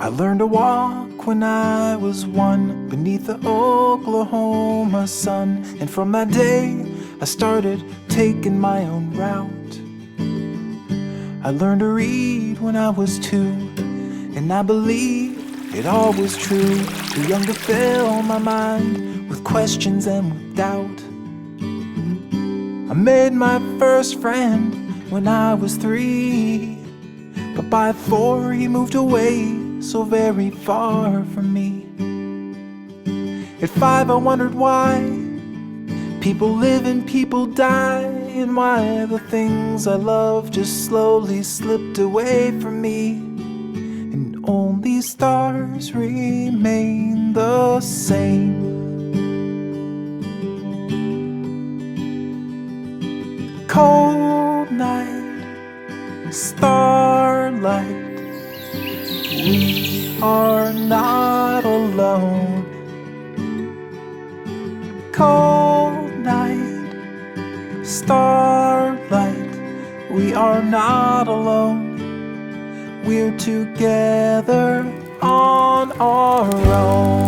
I learned to walk when I was 1 beneath the Oklahoma sun. And from that day I started taking my own route. I learned to read when I was 2, and I believe it all was true. Too young to fill my mind with questions and with doubt. I made my first friend when I was 3, but by 4 he moved away so very far from me. At 5 I wondered why people live and people die, and why the things I love just slowly slipped away from me, and only stars remain the same. Cold night, starlight, we are not alone. Cold night, starlight, we are not alone. We're together on our own.